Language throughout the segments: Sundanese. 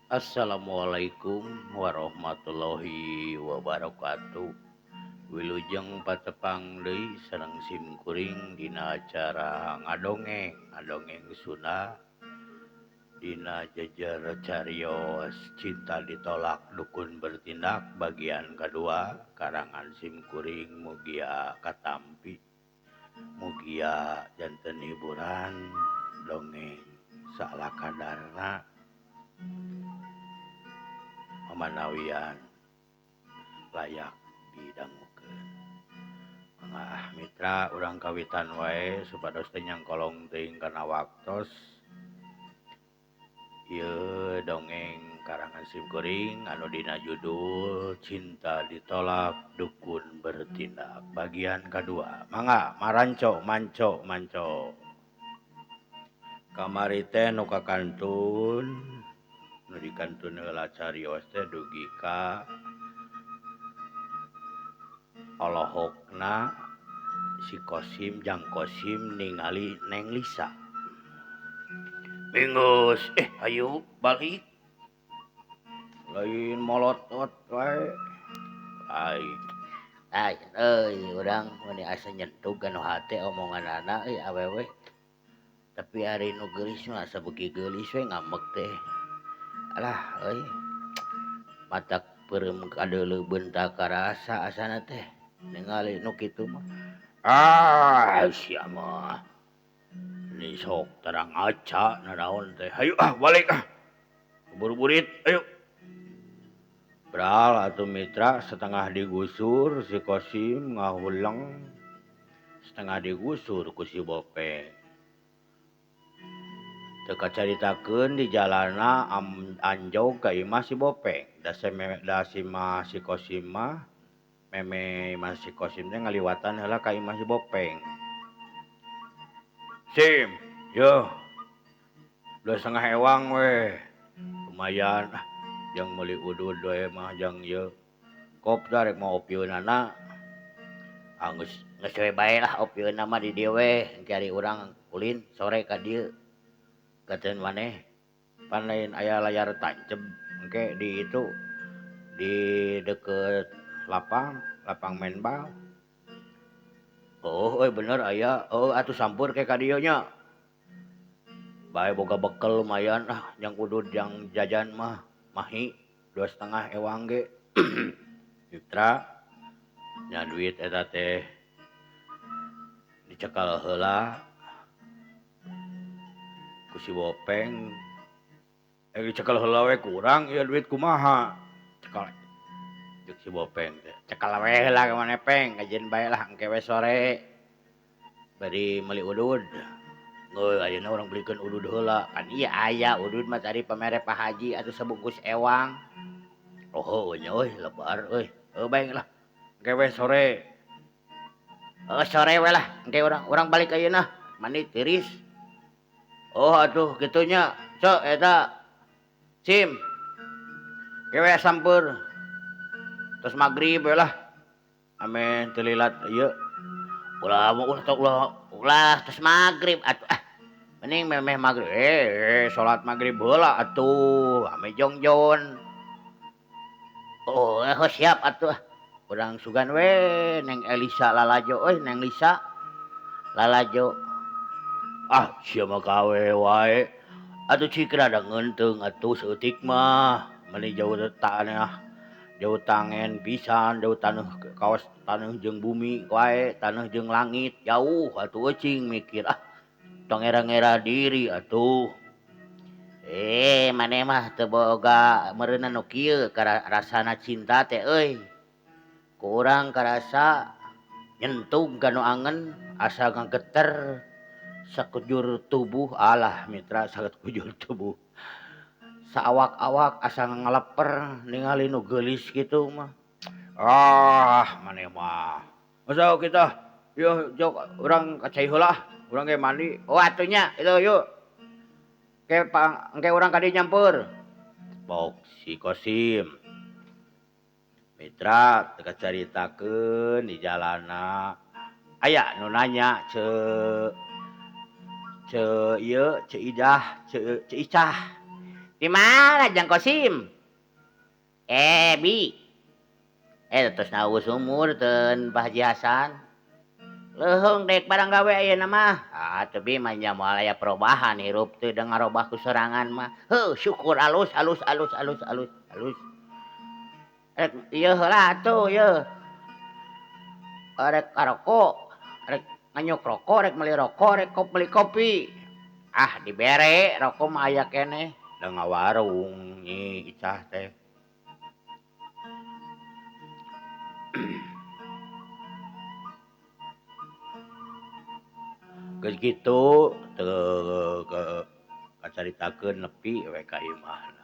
Assalamualaikum warahmatullahi wabarakatuh. Wilujeng patepang deui sareng simkuring dina acara ngadongeng Sunda dina jejer carios cinta ditolak dukun bertindak bagian kedua karangan simkuring mugia katampi mugia janten hiburan dongeng salah kadarna pamanawian layak didangukeun. Mitra urang kawitan wae supados teu nyangkolong teuing kana waktos. Ieu dongeng karangan simkuring anu dina judul Cinta Ditolak Dukun Bertindak bagian kadua. Mangga maranco manco. Kamari teh nu kakantun nu dikantun heula carios teh dugi ka Olohokna si Kosim Jang Kosim ningali Neng Lisa. Minggus, ayo balik. Lain molotot wae. Urang meni asa nyentug anu hate omonganana awewe. Tapi hari nu geulis mah asa beuki geulis we ngambek teh. Alah matak peureum kadeuleubeun tah karasa asana teh. Ningali nu kitu mah. Sia mah. Ini sok terang aca nanaon teh. Hayu balik Buru-burit, ayo. Bral atuh mitra setengah digusur si Kosim ngahuleng. Setengah digusur ku si Bopeng. Teu kacaritakeun di jalanna anjog ka imah si Bopeng. Da si mah si Kosim mah meme imah si Kosim teh ngaliwatan heula ka imah si Bopeng. Sim, yo. 2,5 ewang we. Lumayan jang meuli udud we mah jang ieu. Kop da rek mau opieunana. Geus we bae lah opieunna mah di dieu we. Engke ari urang ulin sore ka dieu. Gateun maneh Pan lain aya layar tancep engke di itu di deket lapang main bal. Bener aya. Atuh sampur ke ka dieu nya. Bae boga bekel lumayan jang udud jang jajan mah mahi 2,5 ewang ge. Mitra nya duit eta teh dicekal heula ku si Bopeng. Dicekal heula we kurang ieu duit kumaha? Cekal cek si Bopeng teh. Cekal we heula ka maneh Peng, ngajieun bae lah engke we sore. Bari meuli udud. Ayeuna urang belikeun udud heula. Kan iya aya udud mah tadi pamere Pak Haji atuh sabungkus ewang. Nya lebar euy. Bae lah. Engke we sore. Sore we lah engke urang balik ayeuna. Mandi tiris. Atuh kitu nya. Sok eta Sim. Kewe sampeur. Tos magrib we lah. Ame teu lilat ieu. Ulah tos magrib atuh mending memeh magrib. Salat magrib heula atuh. Ame jongjon. Siap atuh. Urang sugan we Neng Elisa lalajo Neng Lisa lalajo. Sia mah kawe wae. Atuh cik rada ngeunteung atuh seutik mah. Meni jauh jauh tangen pisan, jauh taneuh kaos taneuh jeung bumi wae, taneuh jeung langit jauh atuh cing mikir tong ngera-ngera diri atuh. Maneh mah teu boga meureunna nu kieu rasana cinta teh euy. Ku urang karasa nyentug ka nu angen asa ngageter sakujur tubuh. Alah mitra sakujur tubuh. Saawak-awak asa ngaleper ningali nu geulis kitu mah. Maneh mah. Masa kita yeuh jok urang ka cai heula urang ge mandi. Atuh nya itu yuk. Engke urang ka dieu nyampeur. Bok si Kosim. Mitra teu kacaritakeun di jalanna. Aya nu nanya ce Icah. Di mana Jang Kosim? Bi. Terus nahu sumur ten Pak Haji Hasan. Leuheung dek barang gawe ayeuna mah. Teu bi mah nya moal aya perubahan hirup teu da ngarobah ku sorangan mah. Syukur alus. Rek ieu heula atuh ieu. Rek karoko, rek nganyuk rokok, rek meuli rokok, rek meuli kopi. Dibere rokok mah aya keneh. Da ngawarung nyi Icah teh. Geus kitu teu kacaritakeun nepi we ka imahna.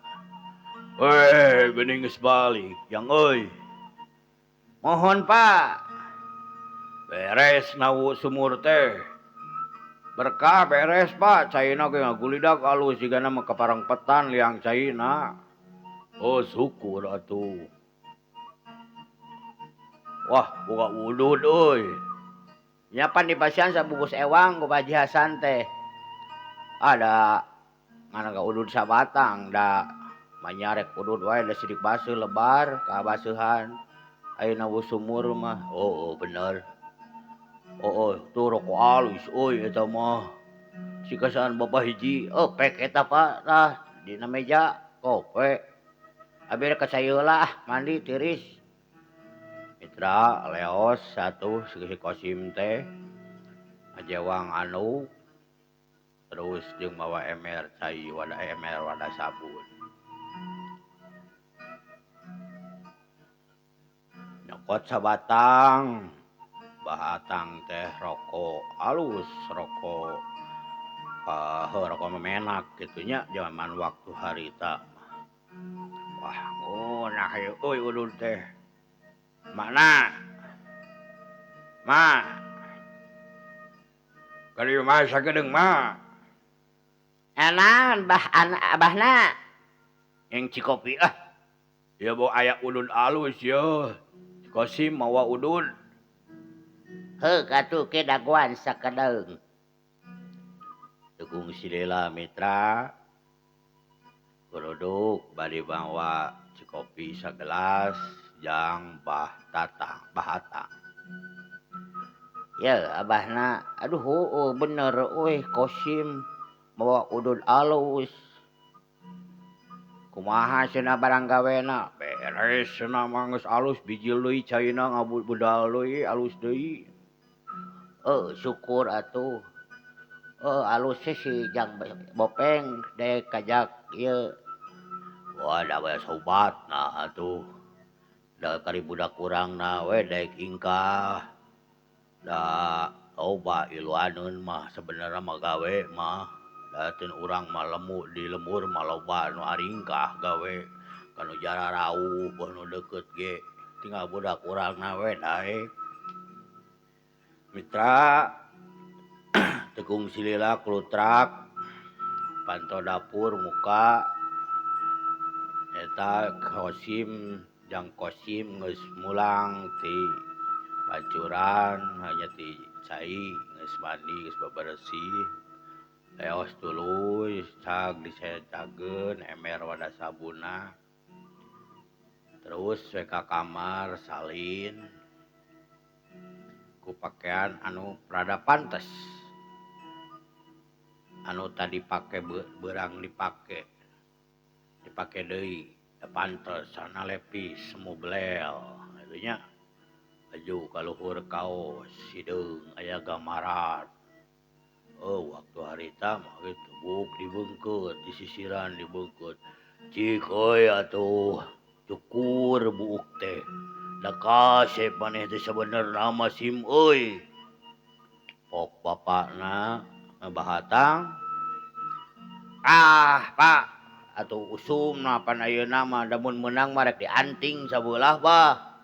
Geuning geus balik, Yang euy. Mohon Pak. Beres nawu sumur teh. Berkah beres Pak, caina ge ngagulidak alus jigana mah kaparangpetan liang caina. Syukur atuh. Wah, boga udud euy. Nyapan dipasihan sabungkus ewang ku Pak Haji Hasan teh. Ada ngana udud sabatang da manyarek udud wae da sidik baseuh lebar kabaseuhan. Ayeuna sumur mah. Bener. Tuh rokok alus euy eta mah. Sikasaan Bapak hiji, pek eta Pak tah dina meja kope. Abi rek ka sayeula mandi tiris. Mitra leos satu si Kosim teh. Ngajewang anu terus jeung mawa ember cai wadah sabun. Nyokot sabatang. Bahatang teh rokok alus rokok rokok memenak gitunya zaman waktu harita. Wah, ngunah euy udud teh. Mana? Ma. Kali mah sagedeung mah. Enan abahna. Yang Cikopi Ya bawa aya udud alus ya. Kosim mawa udud. Katuh ke daguan sakedeung. Tegung Silela Mitra. Geruduk bade bawa Cikopi sagelas jang Bahatang. Ya abahna, aduh bener euy Kosim mawa udud alus. Kumaha cenah barang gawena? Beres cenah mah geus alus bijil deui caina ngabudal deui alus deui. Syukur atuh. Alus si Jang Bopeng dek kajak ieu. Wah, da bae sobatna atuh. Da kari budak urangna we daek ingkah. Da loba iluaneun mah sebenarnya mah gawe mah. Datin urang mah di lemur mah loba nu aringkah gawe. Kanu jararauh nu deukeut ge. Tinggal budak urangna we daek. Mitra Tegung Silila Klutrak pantau dapur muka eta Kosim Jang Kosim geus mulang ti bacuran hanya ti cai geus mandi geus babersih leos tuluy cag disecageun ember wadah sabunna terus we ka kamar salin ku pakaian anu rada pantes anu tadi pake beurang dipake deui da pantes sana lepis mublel atunya baju kaluhur kaos hideung aya gamaran waktu harita mah kitu buk dibeungkeut di sisiran dibeungkeut cik euy atuh cukur buuk teh da kasep maneh teh sabenerna mah sim euy pok bapakna Bahatang Pak atuh usumna pan ayeuna mah damun meunang mah rek dianting sabeulah bah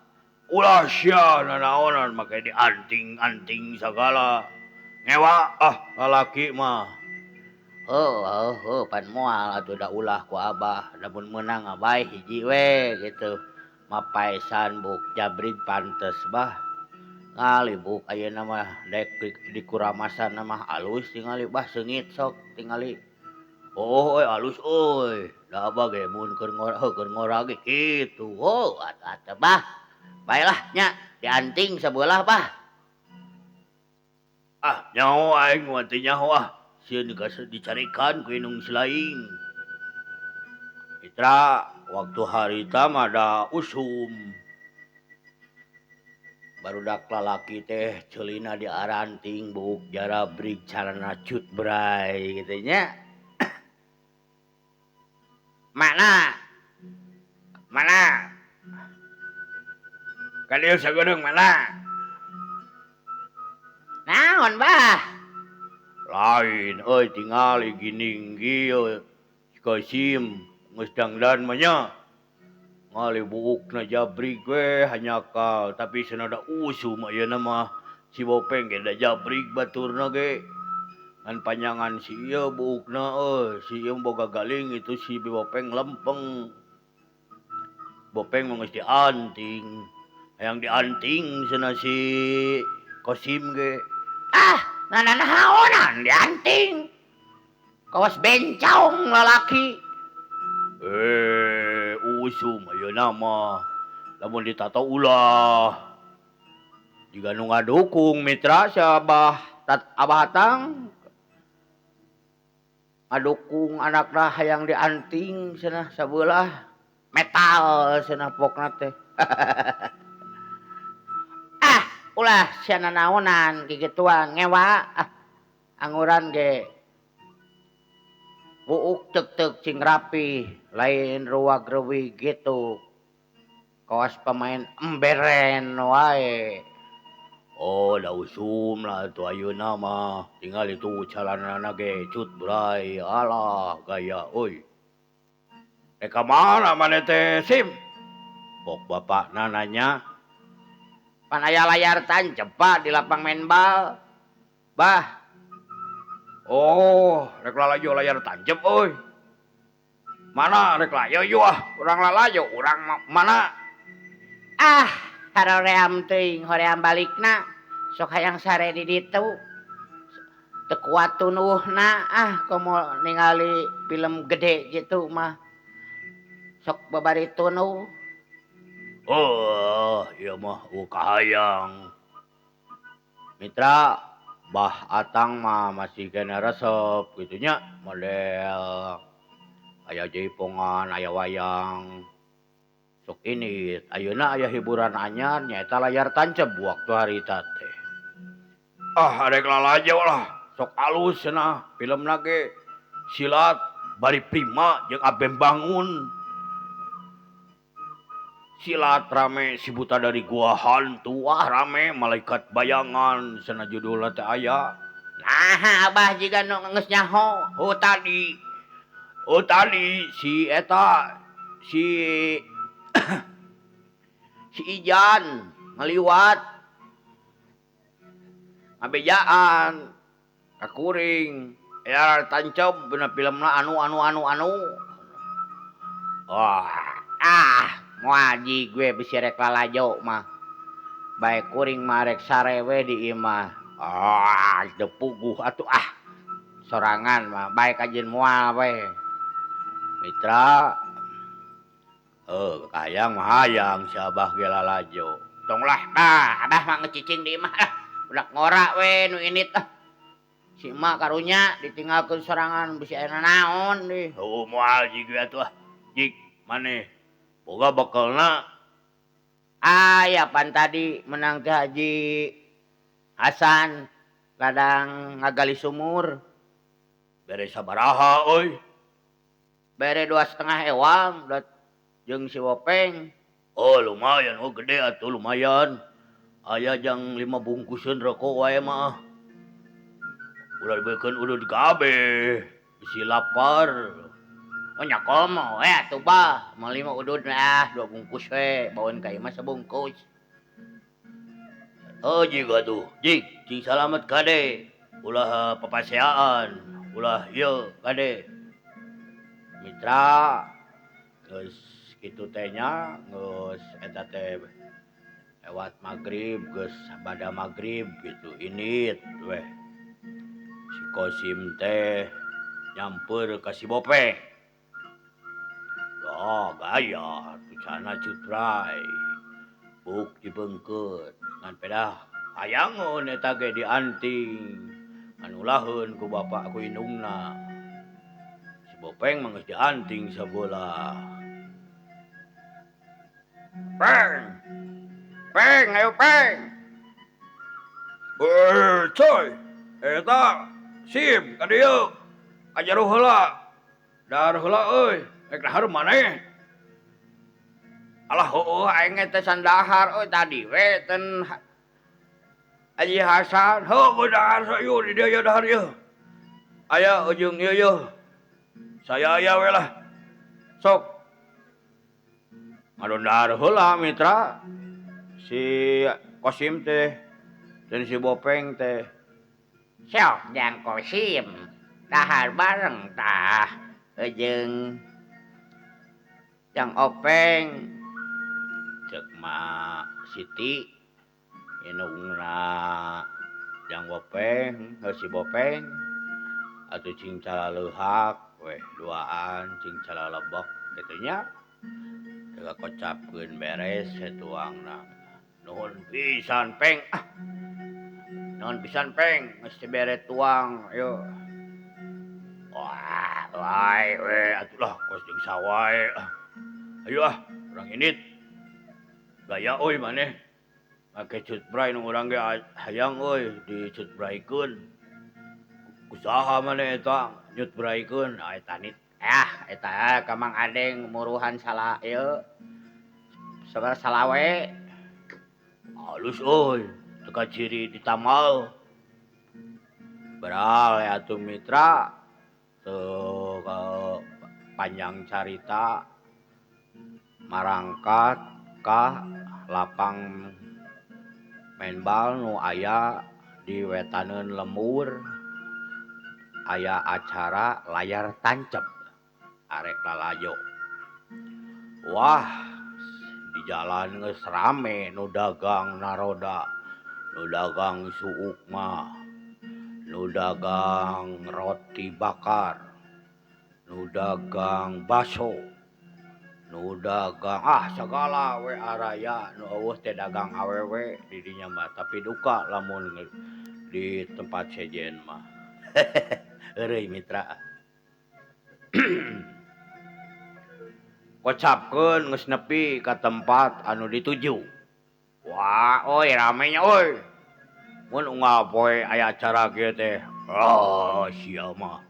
ulah sia nanaonan make dianting-anting sagala ngewa lalaki mah Pan moal atuh da ulah ku abah damun meunang bae hiji we gitu. Mapaesan buk jabrig pantes bah. Ngali buk ayeuna mah daek di kuramasan mah alus tingali bah seungit sok tingali Oh, alus euy. Da abah ge mun keur ngora ge kitu. Oh, atuh bah. Baiklah nya, dianting sebelah bah. Ah, nyaho aing mah teu nyaho ah. Sieun dicarikan ku inung silaing. Mitra, waktu harita mah da usum. Barudak lalaki teh ceulina diaranting buuk jarabrig carana cut bray kitu nya. Mana? Mana? Ka dieu sagedeung mana? Naon bah? Lain euy tingali gining ieu Kosim geus dangdan mah nya. Ngali buukna jabrig we hanyakal tapi senada usum ayeuna mah si Bopeng ge da jabrig baturna ge. Ngan panjangan si ieu buukna euy, si ieu boga galing itu si Bopeng lempeng. Bopeng mah geus dianting. Hayang dianting cenah si Kosim ge. Ah, naonan dianting. Kawas bencong lalaki. Usum ayeuna mah. Lamun ditata ulah. Jiga nu ngadukung mitra si Abah Hatang ngadukung anakna hayang dianting cenah sabelah metal cenah pokna teh. Ah, ulah sia naonan kikituan ngewa. Ah, anguran ge buuk teuk cing rapi, lain ruwag-reuwig gitu. Kawas pemain emberen wae. Oh, da usum lah tu ayeuna mah. Tinggal itu calanana ge cut bray. Alah gaya euy. Ka mana maneh teh Sim? Pok bapakna nanya. Pan aya layar tancep pak di lapang main bal. Bah, Oh, rek lalajo layar tancep euy. Mana rek layo ah, urang lalajo, urang mana? ah, haroream teuing hoream balikna. Sok hayang sare di ditu. Teu kuat tunuhna ah komo ningali film gede gitu mah. Sok babari tunuh. Oh, ieu mah kahayang. Mitra, Bah Atang mah masih kena resep gitu nya. Model aya jaipongan, aya wayang. Sok ini, ayeuna aya hiburan anyar nyaeta layar tancep waktu harita teh. Ah, arek lalajo lah. Sok alus cenah filmna ge silat bari prima jeung Abem Bangun. Silat rame si buta dari gua hantu wah rame malaikat bayangan cenah judulna teh aya. Nah, abah jiga nu geus nyaho. Oh tadi. Oh tadi si eta si si Ijan ngaliwat ngabejaan kakuring ya tancep beuna filmna anu. Wah, ah, muaji gue bisi rek lalajo mah. Bae kuring mah rek sare we di ieu mah. Ah, teu puguh atuh ah. Sorangan mah bae kajin moal we. Mitra, kahayang mah hayang si Abah ge lalajo. Tong lah, abah mah ngecicing di imah. Udah ngora we nu init ah. Si emak karunya ditinggalkeun sorangan bisi aya naon deui. Oh moal jig we atuh ah. Jig maneh boga bekelna. Ah, ya pan tadi menang teh Haji Hasan ladang ngagali sumur. Bere sabaraha euy? Bere 2,5 ewang jeung si Wopeng. Oh lumayan, oh gede atuh lumayan. Aya jang 5 bungkusan rokok wae mah. Ulah dibeukeun udud kabeh. Bisi lapar. Oh nyakom we atuh bah, mau 5 udud ah 2 bungkus we, bawain ka ieu mah sabungkus. Oh jig atuh, jig cing salamet kade. Ulah papaseaan, ulah ieu kade. Mitra, geus kitu teh nya, geus eta teh lewat magrib, geus bada magrib gitu. Init weh. Si Kosim teh nyamper ka si Bopeng. Oh, gaya tu sana cutrai. Buk dibengkeut ngan pedah hayangun eta ge dianting. Anu laheun ku bapak ku indungna. Si Bopeng mah geus dianting sabeula. Peng! Peng, ayo Peng! Coy! Eta sim ka dieu. Ajaruh heula. Dar heula euy. Rek dahar maneh. Alah heueuh aing teh sandahar euy tadi we ten Haji Hasan. Heuh dahar sayu di dieu dahar ieu. Aya ujung ieu. Saya aya we lah. Sok. Ngadondar heula mitra. Si Kosim teh dan si Bopeng teh. Sok jang Kosim. Dahar bareng tah. Jeung Jang Openg. Cek ma Siti indungna Jang Bopeng, si Bopeng. Atuh cing calaleuhak weh duaan cing calalebok kitu nya. Teu kocapkeun beres satuangna. Nuhun pisan Peng. Nuhun pisan Peng, geus teu bere tuang ayo. Wah, wae we atuh lah kos jeung sawae. Ayo urang indit. Gaya euy maneh. Make cutbray nu urang ge hayang euy dicutbraykeun. Kusaha maneh eta nyutbraykeun? Eta nit. Eta ka Mang Adeng muruhan salah ieu. Sabar salawe. Halus euy, teu ciri ditamal. Beral atuh mitra. Teu panjang carita marangkat ka lapang main bal nu aya di wetaneun lembur. Aya acara layar tancep arek lalajo. Wah, di jalan geus rame nu dagang naroda, nu dagang suuk mah, nu dagang roti bakar, nu dagang baso, nu dagang sagala we araya nu eueuh teh dagang awewe di dinya mah tapi duka lamun di tempat sejen mah. Eueuy mitra. Kocapkeun geus nepi ka tempat anu dituju. Wah, euy ramenya euy. Mun unggal poe aya acara kieu teh. Sia mah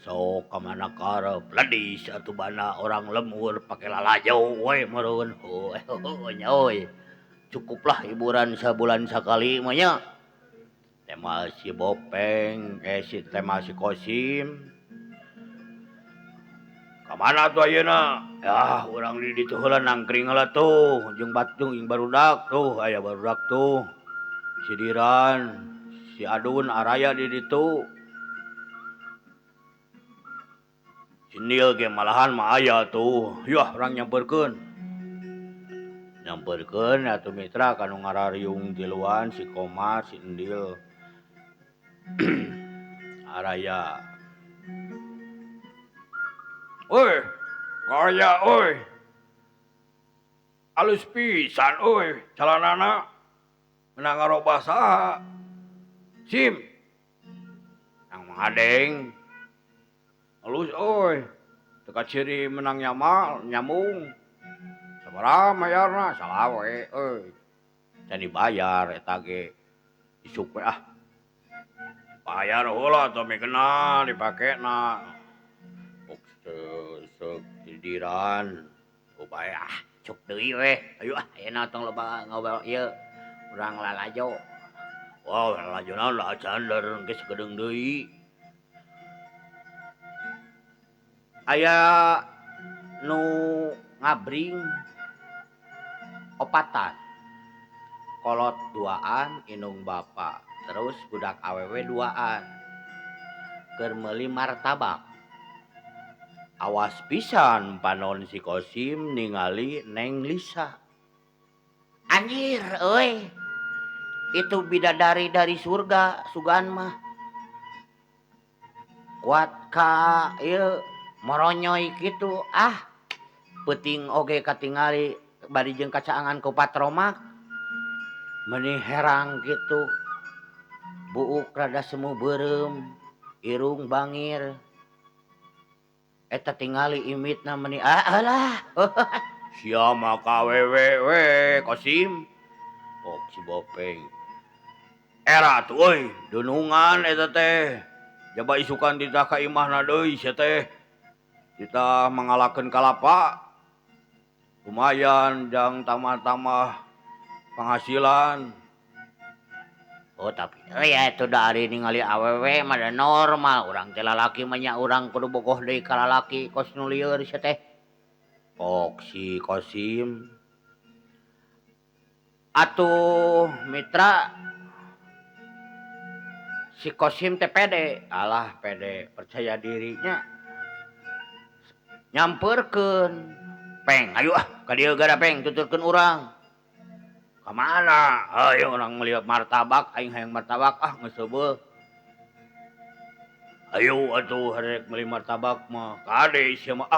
sok ka mana karep ledis atuh bana orang lembur pake lalajo we meureun. Heueuh nya euy. Cukuplah hiburan sabulan sakali mah nya. Tema si Bopeng, tema si Kosim. Kamana tuh ayeuna? Yah, urang di ditu heula nangkring heula tuh, jeung barudak tuh, aya barudak tuh. Si Diran, si Adun araya di ditu. Si Nil ge malahan mah aya tuh. Yah, urang nyamperkeun. Nyamperkeun atuh mitra kanu ngarariung tiluan si Komar, si Endil. Araya. Woi, gaya oi. Alus pisan oi, calanana. Menang ngarobah saha. Sim. Nang Mang Adeng. Alus oi. Teka ciri menang nyamung. Sabaraha mayarna? Salawe euy. Can dibayar eta ge. Isuk we ah. Bayar heula atuh mikeuna dipakena. Didiran upaya cuk deui we ayo ayeuna tong loba ngobrol ieu urang lalajo. Wow, lalajo naon lah cander geus gedeung deui. Aya nu ngabring opatan. Kolot duaan indung bapa, terus budak awewe duaan. Keur meuli martabak. Awas pisan panon si Kosim ningali Neng Lisa. Anjir euy. Itu bidadari dari surga sugan mah. kuat ka ieu moronyoy kitu peuting oge katingali bari jeung kacaangan ku patromak meuni herang kitu buuk rada semu beureum irung bangir eta tingali imitna meuni alah sia mah kawewe we Kosim. Pok si Bopeng. Era tuh euy, dunungan eta teh. Jaba isukan kita ka imahna deui sia teh. Kita mangalakeun kalapa. Lumayan jang tamah-tamah penghasilan. oh tapi ya itu dari ningali awewe mah da normal urang teh lalaki mah nya urang kudu bogoh deui ka lalaki kos nu lieur sia teh. Pok si Kosim. Atuh mitra si Kosim teh pede, alah pede percaya dirinya nyamperkeun peng ayo ka dieu gara peng tuturkeun urang ka mana ayo urang melihat martabak aing hayang martabak geus heubeul Ayo atuh rek meuli martabak mah kade sia mah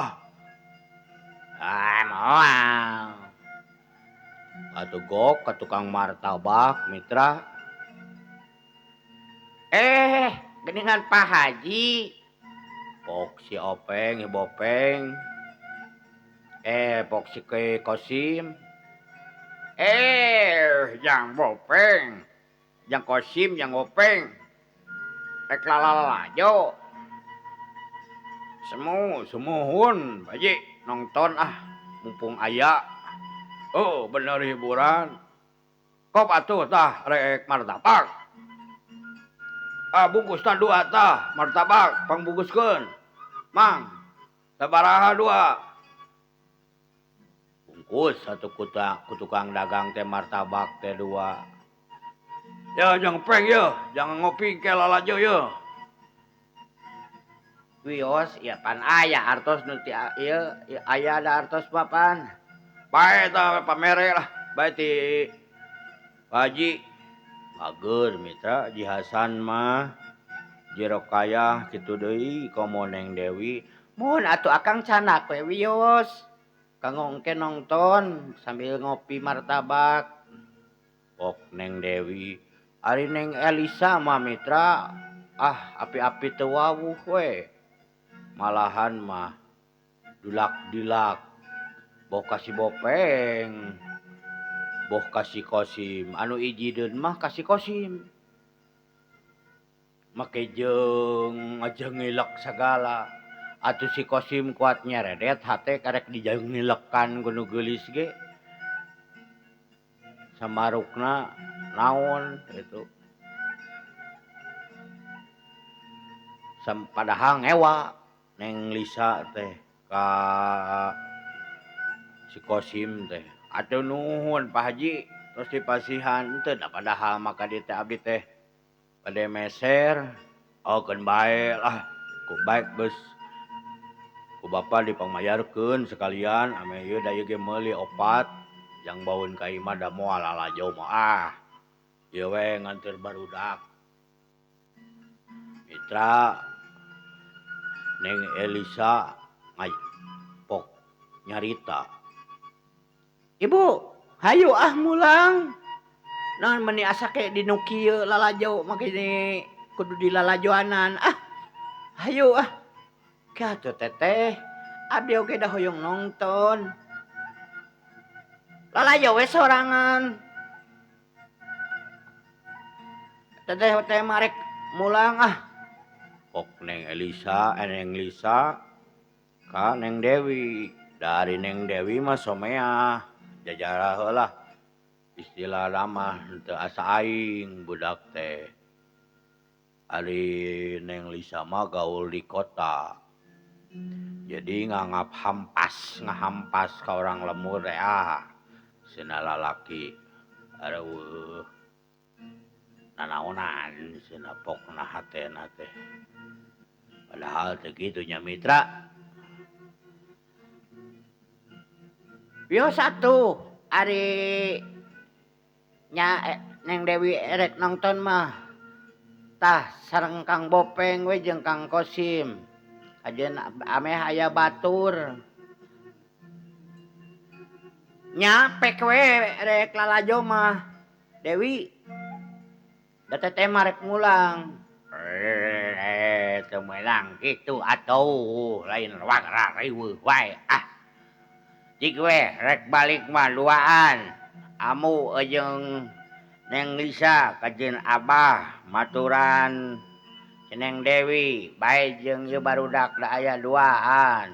moal atuh gok ka tukang martabak mitra. geningan Pak Haji Pok si Openg, Bopeng. pok si Kosim Yang Bopeng, yang Kosim yang Openg rek lalalajo semuhun baji nonton mumpung aya. Oh bener hiburan. Kop atuh tah rek martabak. Bungkusna 2 tah martabak pangbungkuskeun. Mang, sabaraha 2? Bungkus satu ku tukang dagang teh martabak teh 2. Ya jangan peng ya, jangan ngopi ke lalajo ya. wios ya pan aya artos nu ti ieu aya da artos papan Bae tah pamere lah, bae ti Haji. Bager mitra Jihasan mah Jirokayah kitu deui komo Neng Dewi. mun atuh akang canak we wios kanggo engke nongton sambil ngopi martabak. Pok Neng Dewi. Ari Neng Elisa mah mitra api-api teu wawuh we. Malahan mah dulak-dilak. Boh kasih Bopeng. Boh kasih Kosim. Anu ijideun mah kasih Kosim. Make jeung ngajengilek sagala. Atuh si Kosim kuat nyeredet hate karek dijengilekan ku nu geulis ge. Samarukna naon itu. Padahal ngewa Neng Lisa teh ka si Kosim teh. Atuh nuhun Pak Haji terus dipasihan teu da padahal maka dieu teh abdi teh bade meser. Keun bae lah. Ku baik beus ku bapa dipangmayarkeun sekalian ame ieu da ieu ge meuli opat jang baeun ka imah da moal lalajo mah ieu we nganteur barudak. Mitra Neng Elisa pok nyarita. Ibu, hayu mulang. Naon meuni asa ke dinu kieu lalajo make kudu dilalajoanan. Hayu Ka atuh teteh, abdi oge da hoyong nongton. Lalajo we sorangan. Teteh teh marek mulang Pok Neng Elisa, Neng Lisa ka Neng Dewi. Dari Neng Dewi mah somea jajara heula. Istilah nama teu asa aing budak teh. Ari Neng Lisa mah gaul di kota. Jadi nganggap ngahampas ka orang lemur teh cenah lalaki. Aduh. Nanaonan cenah pokna hatena teh. Padahal teu kitu nya mitra. Wios atuh ari nya Neng Dewi erek nongton mah Tah sareng Kang Bopeng we jeung Kang Kosim. Ajeun ame aya batur. Nya pek we rek lalajo mah. Dewi. Da teteh mah rek ngulang. Teu meunang kitu atuh, lain rariweuh wae ah. Jig we rek balik mah duaan. Amu jeung Neng Lisa kajeun Abah maturan Neng Dewi bae jeung ieu barudak da aya duaan.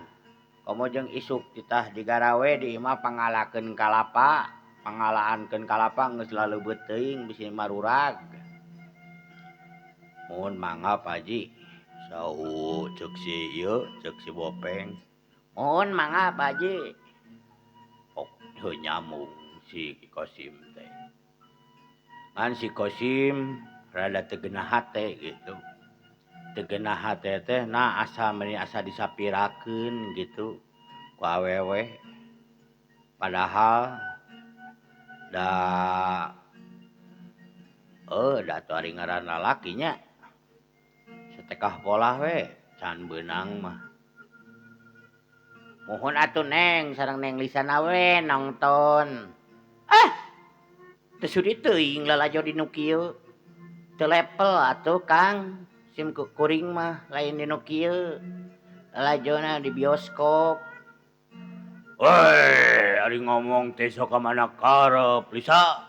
Komo jeung isuk titah digarawe di imah pangalakeun kalapa, pangalaankeun kalapa geus laleubeut teuing bisi marurag. Mun mangga Pak Haji. Sahu ceuk si ieu, ceuk si Bopeng. Mun mangga Pak Haji. Oh, heuh nyambung si Kosim teh. Kan si Kosim rada teu geunah hate gitu. Teu geunah hate teh nah asa meni asa disapirakeun gitu ku awewe. Padahal da da atuh ari ngaran lalaki nya. Satekah polah we can beunang mah. Muhun atuh Neng sareng Neng Lisana we nongton. Teu sudi teuing lalajo dinu kieu. Teu lepel atuh Kang. Sim kuring mah lain dinu kieu. Lalajona di bioskop. Woi, ari ngomong teh sok ka mana karep, Lisa.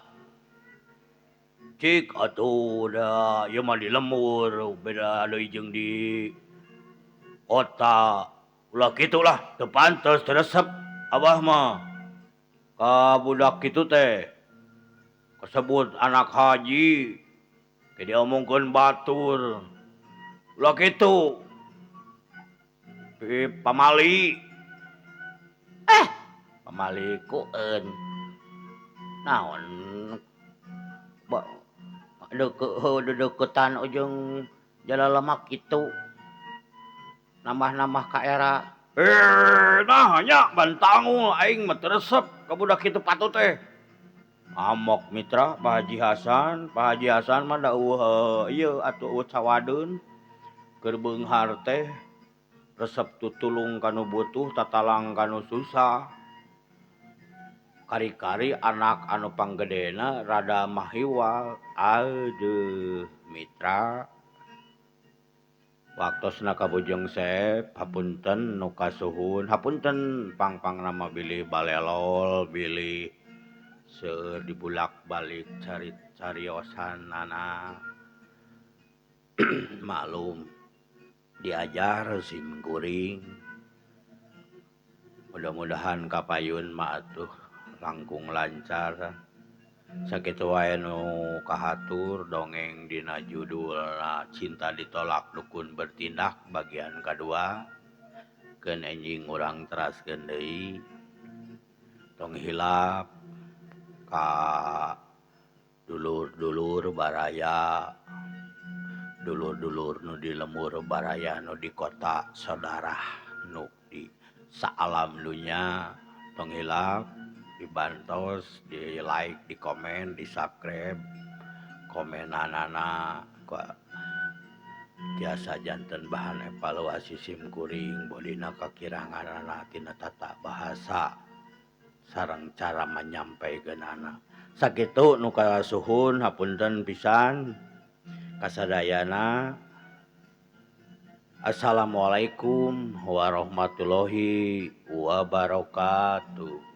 Cik atuh da ieu mah di lembur, beda deui jeung di kota. Ulah kitu lah, teu pantes, teu resep Abah mah. Ka budak kitu teh kasebut anak haji. Ke diomongkeun batur. Ulah kitu. Pamali. Pamali ku eun. Naon deuketan ujung Jalalamak kitu. Nambah-nambah ka era. Nah nya bantangu aing mah teu resep ka budak kitu patut teh. Amok mitra Pak Haji Hasan, Pak Haji Hasan mah da ieu atuh sawadeun keur beunghar teh resep tutulung kanu butuh tatalang kanu susah. Kari-kari anak anu panggedena rada mahiwal. Aduh mitra. Waktosna ka Bujeng Sep, hapunten nu kasuhun, hapunten pangpang nama bilih balelol, bilih seueur dibulak-balik cariosanana. Maklum diajar sim kuring. Mudah-mudahan kapayun mah atuh langkung lancar. Sakitu wae nu kahatur dongeng dina judulna Cinta Ditolak Dukun Bertindak bagian kadua. Keun enjing urang teraskeun deui. Tong hilap ka dulur-dulur baraya. Dulur-dulur nu di lembur baraya nu di kota saudara nu di saalam dunya. Tong hilap dibantos, di like, di komen, di subscribe, komenanana tiasa janten bahan evaluasi sim kuring bodina kakiranganana tina tata bahasa sareng cara menyampaikeunana. Sakitu nu kasuhun hapunten pisan kasadayana. Assalamualaikum warahmatullahi wabarakatuh.